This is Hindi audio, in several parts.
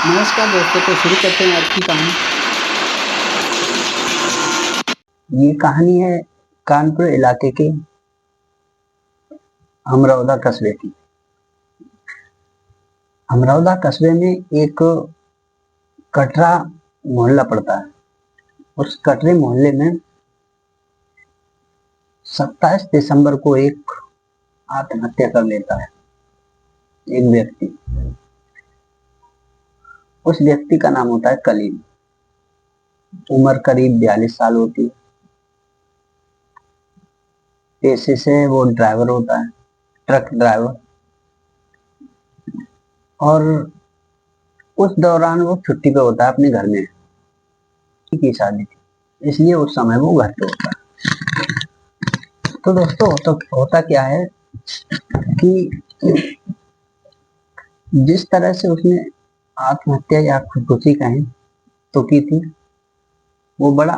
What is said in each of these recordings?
नमस्कार दोस्तों, तो शुरू करते हैं आज की कहानी। ये कहानी है कानपुर इलाके के अमरौदा कस्बे की। अमरौदा कस्बे में एक कटरा मोहल्ला पड़ता है। उस कटरे मोहल्ले में 27 दिसंबर को एक आत्महत्या कर लेता है एक व्यक्ति। उस व्यक्ति का नाम होता है कलीम। उम्र करीब 42 साल होती है। पेशे से वो ड्राइवर होता है, ट्रक ड्राइवर। और उस दौरान वो छुट्टी पे होता है अपने घर में। की शादी थी, इसलिए उस समय वो घर पे होता है। तो दोस्तों होता क्या है कि जिस तरह से उसने आत्महत्या या खुदकुशी कहें तो की थी, वो बड़ा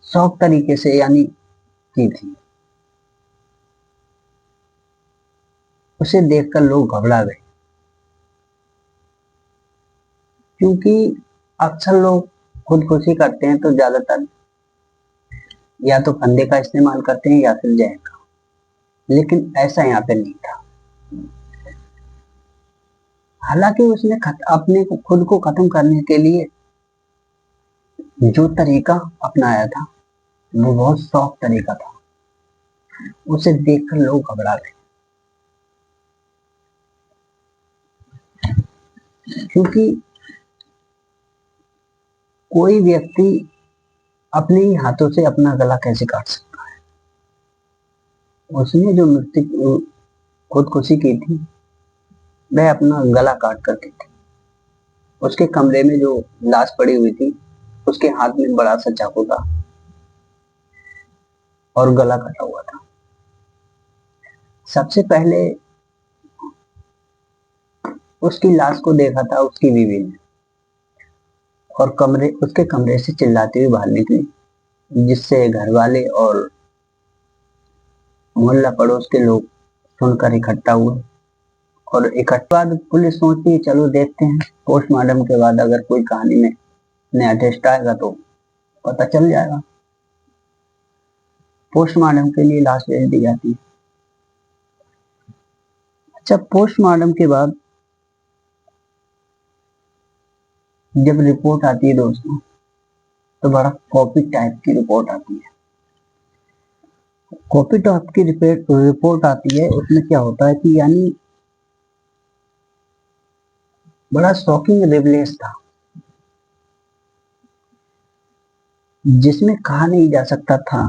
शौक तरीके से यानी की थी। उसे देखकर लोग घबरा गए, क्योंकि अक्सर लोग खुदकुशी करते हैं तो ज्यादातर या तो फंदे का इस्तेमाल करते हैं या फिर जहर का, लेकिन ऐसा यहाँ पे नहीं था। हालांकि उसने अपने खुद को खत्म करने के लिए जो तरीका अपनाया था वो बहुत सॉफ्ट तरीका था। उसे देखकर लोग घबरा गए, क्योंकि कोई व्यक्ति अपने ही हाथों से अपना गला कैसे काट सकता है। उसने जो मृत्यु खुदकुशी की थी वह अपना गला काट कर की थी। उसके कमरे में जो लाश पड़ी हुई थी उसके हाथ में बड़ा सा चाकू था और गला कटा हुआ था। सबसे पहले उसकी लाश को देखा था उसकी बीवी ने, और उसके कमरे से चिल्लाती हुई बाहर निकली, जिससे घर वाले और मोहल्ला पड़ोस के लोग सुनकर इकट्ठा हुए। और इकट्ठा पुलिस सोचती है चलो देखते हैं, पोस्टमार्टम के बाद अगर कोई कहानी में नया टेस्ट आएगा तो पता चल जाएगा। पोस्टमार्टम के लिए लाश भेज दी जाती है। जब पोस्टमार्टम के बाद जब रिपोर्ट आती है दोस्तों, तो बड़ा कॉपी टाइप की रिपोर्ट आती है। कॉपी टाइप की रिपोर्ट आती है। उसमें क्या होता है कि यानी बड़ा शॉकिंग रिवलेस था, जिसमें कहा नहीं जा सकता था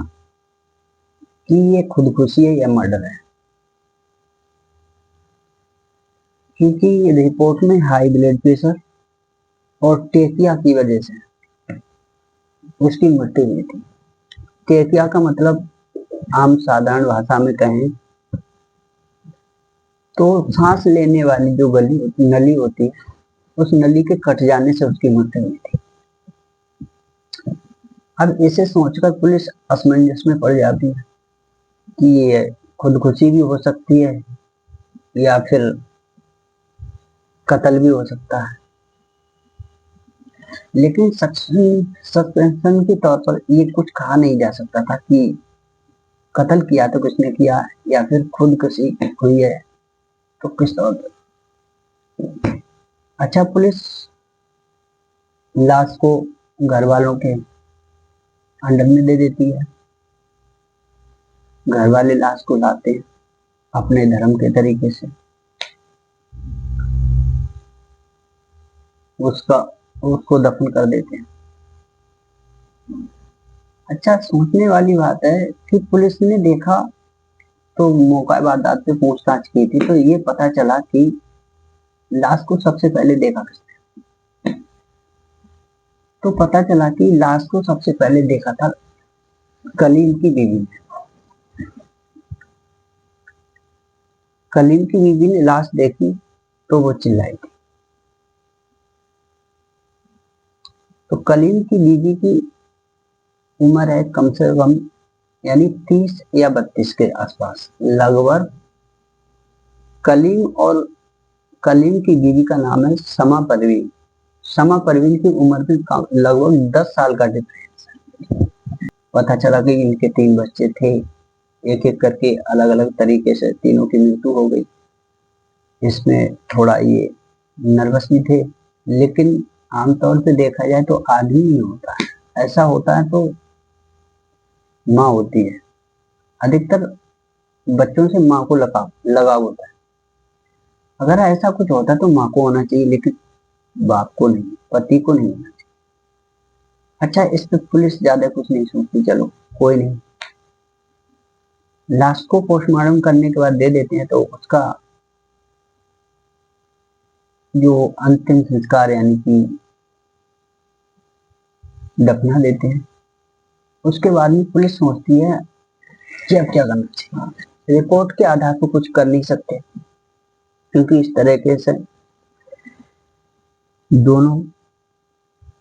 कि ये खुदकुशी है या मर्डर है, क्योंकि रिपोर्ट में हाई ब्लड प्रेशर और टेकिया की वजह से उसकी मृत्यु हुई थी। टेकिया का मतलब आम साधारण भाषा में कहें तो सांस लेने वाली जो नली होती है, उस नली के कट जाने से उसकी मृत्यु हुई थी। अब इसे सोचकर पुलिस असमंजस में पड़ जाती है कि ये खुदकुशी भी हो सकती है या फिर कत्ल भी हो सकता है। लेकिन सस्पेंशन के तौर पर ये कुछ कहा नहीं जा सकता था कि कत्ल किया तो किसने किया या फिर खुदकुशी हुई है तो किस तौर पर। अच्छा, पुलिस लाश को घर वालों के अंडर में दे देती है। घर वाले लाश को लाते हैं अपने धर्म के तरीके से, उसको दफन कर देते हैं। अच्छा, सोचने वाली बात है कि पुलिस ने देखा तो मौका वारदात पे पूछताछ की थी, तो ये पता चला कि लाश को सबसे पहले देखा किसने। तो पता चला कि लाश को सबसे पहले देखा था कलीम की बीवी ने। कलीम की बीवी ने लाश देखी तो वो चिल्लाई थी। तो कलीम की बीवी की उम्र है कम से कम यानी 30 या 32 के आसपास। लगभग कलीम और कलीम की बीवी का नाम है समा परवीन। समा परवीन की उम्र भी लगभग 10 साल का डिफरेंस है। पता चला कि इनके 3 बच्चे थे, एक एक करके अलग अलग तरीके से तीनों की मृत्यु हो गई। इसमें थोड़ा ये नर्वस भी थे, लेकिन आमतौर पे देखा जाए तो आदमी नहीं होता है, ऐसा होता है तो माँ होती है। अधिकतर बच्चों से माँ को लगाव होता है। अगर ऐसा कुछ होता तो माँ को होना चाहिए, लेकिन बाप को नहीं, पति को नहीं होना चाहिए। अच्छा, इस पे पुलिस ज्यादा कुछ नहीं सोचती, चलो कोई नहीं। लाश को पोस्टमार्टम करने के बाद दे देते हैं, तो उसका जो अंतिम संस्कार यानी कि दफना देते हैं, उसके बाद में पुलिस सोचती है कि अब क्या करना चाहिए। रिपोर्ट के आधार पर कुछ कर नहीं सकते, क्योंकि इस तरीके से दोनों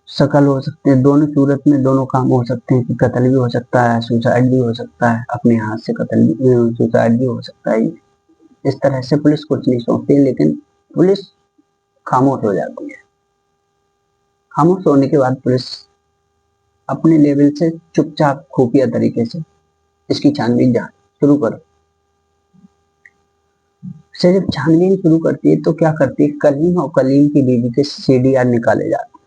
शकल हो सकते हैं, दोनों सूरत में दोनों काम हो सकते हैं कि कत्ल भी हो सकता है, सुसाइड भी हो सकता है, अपने हाथ से कत्ल भी, सुसाइड भी हो सकता है। इस तरह से पुलिस कुछ नहीं सोचती, लेकिन पुलिस खामोश हो जाती है। खामोश होने के बाद पुलिस अपने लेवल से चुपचाप खुफिया तरीके से इसकी छानबीन शुरू कर से जब छानबीन शुरू करती है तो क्या करती है, कलीम और कलीम की बीवी के सीडीआर निकाले जाते हैं,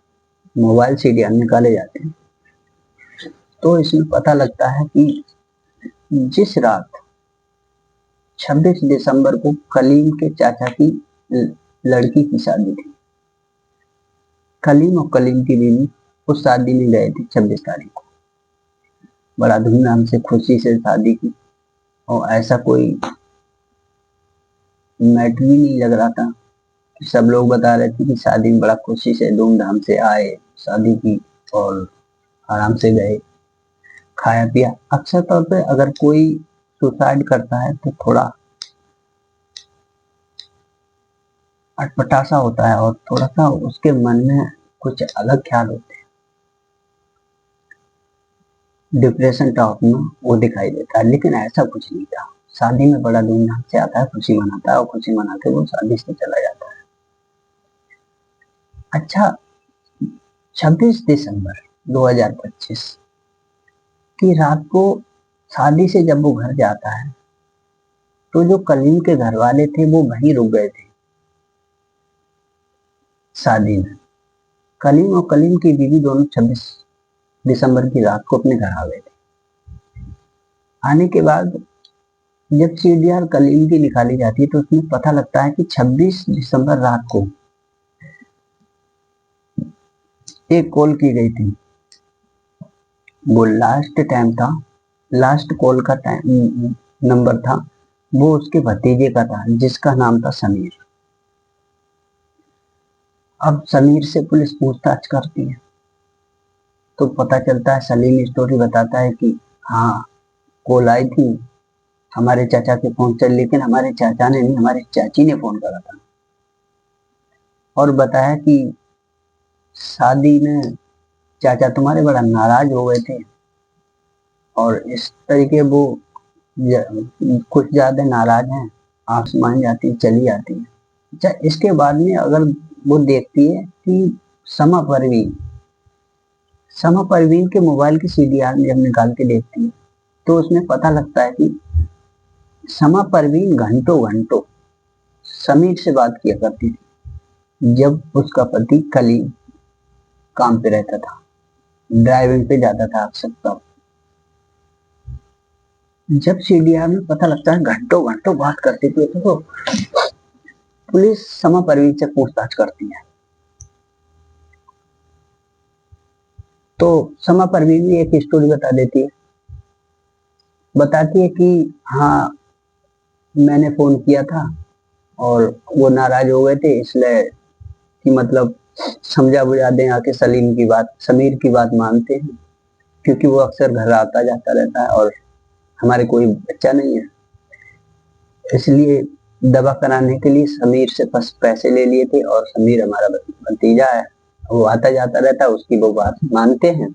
मोबाइल सीडीआर निकाले जाते हैं। तो इसमें पता लगता है कि जिस रात 26 दिसंबर को कलीम के चाचा की लड़की की शादी थी, कलीम और कलीम की बीवी उस शादी में गए थे 26 तारीख को। बड़ा धूमधाम से खुशी से शादी की, और ऐसा कोई मैटर भी नहीं लग रहा था। सब लोग बता रहे थे कि शादी में बड़ा खुशी से धूमधाम से आए, शादी की और आराम से गए, खाया पिया। अक्सर तौर पे अगर कोई सुसाइड करता है तो थोड़ा अटपटा सा होता है, और थोड़ा सा उसके मन में कुछ अलग ख्याल होते हैं, डिप्रेशन टाइप में वो दिखाई देता है। लेकिन ऐसा कुछ नहीं था, शादी में बड़ा धूमधाम से आता है, खुशी मनाता है, और खुशी मना के वो शादी से चला जाता है। अच्छा, 26 दिसंबर 2025 की रात को शादी से जब वो घर जाता है, तो जो कलीम के घर वाले थे वो वहीं रुक गए थे शादी में। कलीम और कलीम की बीवी दोनों 26 दिसंबर की रात को अपने घर आ गए थे। आने के बाद जब सीडीआर कलीम की निकाली जाती है, तो उसमें पता लगता है कि 26 दिसंबर रात को एक कॉल की गई थी। वो लास्ट टाइम था, लास्ट कॉल का टाइम नंबर था, वो उसके भतीजे का था, जिसका नाम था समीर। अब समीर से पुलिस पूछताछ करती है, तो पता चलता है, सलीम स्टोरी बताता है कि हाँ, कॉल आई थी हमारे चाचा के फोन से, लेकिन हमारे चाचा ने नहीं, हमारी चाची ने फोन करा था और बताया कि शादी में चाचा तुम्हारे बड़ा नाराज हो गए थे, और इस तरीके वो कुछ ज्यादा नाराज हैं, आसमान जाती चली आती है। अच्छा, इसके बाद में अगर वो देखती है कि समा परवीन के मोबाइल की सीडीआर जब निकाल के देखती है, तो उसमें पता लगता है कि समा परवीन घंटों घंटों समीर से बात किया करती थी, जब उसका पति कलीम काम पे रहता था, ड्राइविंग पे जाता था अक्सर। तब जब सीडीआर में पता लगता है घंटों घंटों बात करती थी, तो पुलिस समा परवीन से पूछताछ करती है। तो समा परवीन भी एक स्टोरी बता देती है, बताती है कि हाँ, मैंने फोन किया था और वो नाराज हो गए थे, इसलिए कि मतलब समझा बुझा दें आके सलीम की बात, समीर की बात मानते हैं, क्योंकि वो अक्सर घर आता जाता रहता है और हमारे कोई बच्चा नहीं है, इसलिए दवा कराने के लिए समीर से पैसे ले लिए थे, और समीर हमारा भतीजा है, वो आता जाता रहता है, उसकी वो बात मानते हैं,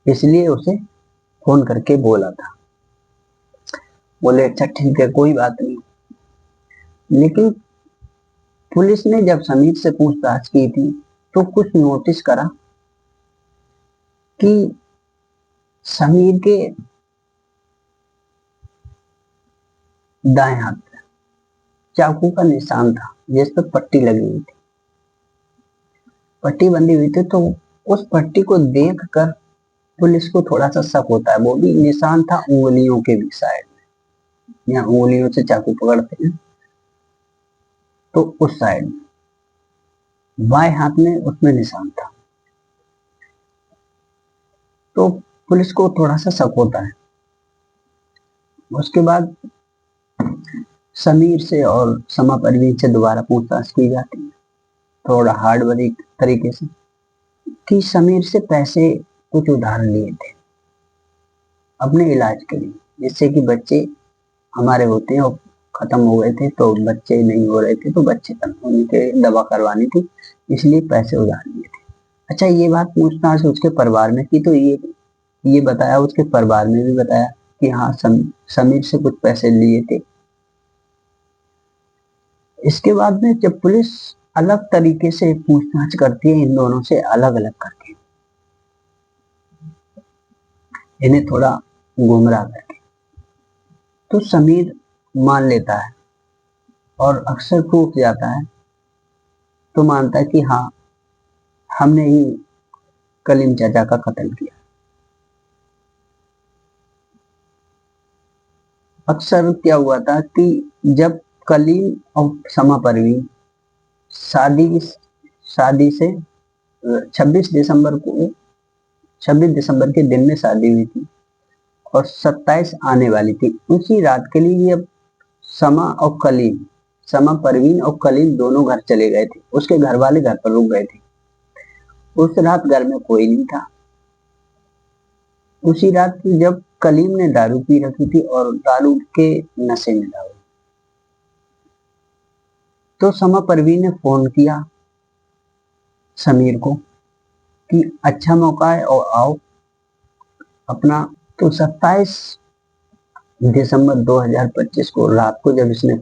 इसलिए उसे फोन करके बोला था। बोले अच्छा ठीक है, कोई बात नहीं। लेकिन पुलिस ने जब समीर से पूछताछ की थी तो कुछ नोटिस करा कि समीर के दाएं हाथ पर चाकू का निशान था जिस पर पट्टी लगी हुई थी, पट्टी बंधी हुई थी। तो उस पट्टी को देखकर पुलिस को थोड़ा सा शक होता है। वो भी निशान था उंगलियों के भी साइड में, यहाँ उंगलियों से चाकू पकड़ते हैं तो उस साइड में बाएं हाथ में उसमें निशान था। तो पुलिस को थोड़ा सा शक होता है। उसके बाद समीर से और समा परवीन से दोबारा पूछताछ की जाती है, थोड़ा हार्ड वर्क तरीके से, कि समीर से पैसे कुछ उधार लिए थे अपने इलाज के लिए, जिससे कि बच्चे हमारे होते हैं और खत्म हो गए थे, तो बच्चे नहीं हो रहे थे, तो बच्चे उनके दवा करवानी थी, इसलिए पैसे उधार लिए थे। अच्छा, ये बात पूछताछ उसके परिवार में की तो ये बताया, उसके परिवार में भी बताया कि हाँ समीर से कुछ पैसे लिए थे। इसके बाद में जब पुलिस अलग तरीके से पूछताछ करती है इन दोनों से, अलग अलग करके इन्हें थोड़ा गुमराह करके, तो समीर मान लेता है और अक्सर टूट जाता है, तो मानता है कि हाँ हमने ही कलीम चाचा का कत्ल किया। अक्सर क्या हुआ था कि जब कलीम और समा परवीन शादी से 26 दिसंबर के दिन में शादी हुई थी और 27 आने वाली थी, उसी रात के लिए अब समा परवीन और कलीम दोनों घर चले गए थे। उसके घर वाले घर पर रुक गए थे। उस रात घर में कोई नहीं था। उसी रात जब कलीम ने दारू पी रखी थी और दारू के नशे में था, तो समा परवीन ने फोन किया समीर को कि अच्छा मौका है और आओ अपना। तो 27 दिसंबर 2025 को रात को जब इसने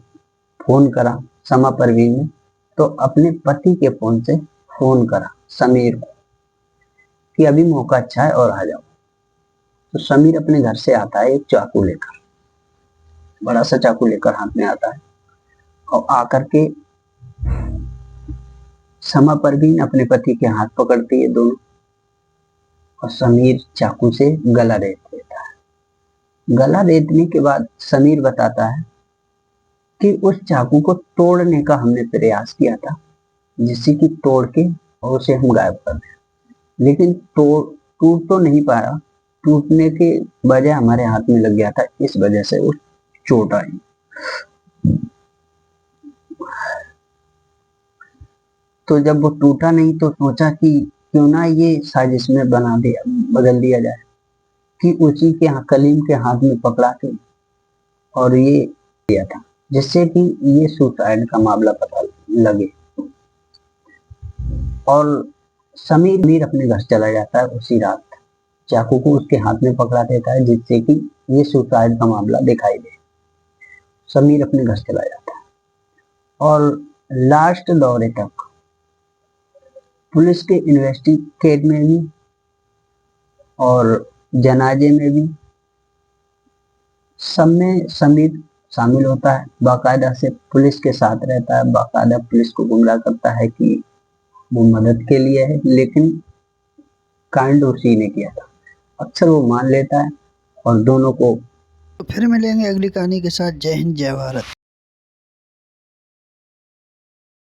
फोन करा समा परवीन ने, तो अपने पति के फोन से फोन करा समीर को कि अभी मौका अच्छा है और आ जाओ। तो समीर अपने घर से आता है एक चाकू लेकर, बड़ा सा चाकू लेकर हाथ में आता है, और आकर के समा परवीन अपने पति के हाथ पकड़ती है दोनों, और समीर चाकू से गला रेत देता है। गला रेतने के बाद समीर बताता है कि उस चाकू को तोड़ने का हमने प्रयास किया था, जिससे कि तोड़ के और उसे हम गायब कर दें, लेकिन टूट तो नहीं पाया, टूटने के बजाय हमारे हाथ में लग गया था, इस वजह से वो चोट आई। तो जब वो टूटा नहीं तो सोचा कि क्यों ना ये साजिश में बदल दिया जाए, कि उसी के कलीम के हाथ में पकड़ा के और ये किया था, जिससे कि ये सुसाइड का मामला पता लगे। और समीर अपने घर चला जाता है उसी रात, चाकू को उसके हाथ में पकड़ा देता है, जिससे कि ये सुसाइड का मामला दिखाई दे। समीर अपने घर चला जाता है और लास्ट दौरे तक पुलिस के इन्वेस्टिगेट में भी और जनाजे में भी सब में समीर शामिल होता है, बाकायदा से पुलिस के साथ रहता है, बाकायदा पुलिस को गुमराह करता है कि वो मदद के लिए है, लेकिन कांड उसी ने किया था। अक्सर वो मान लेता है और दोनों को। तो फिर मिलेंगे अगली कहानी के साथ। जय हिंद, जय भारत।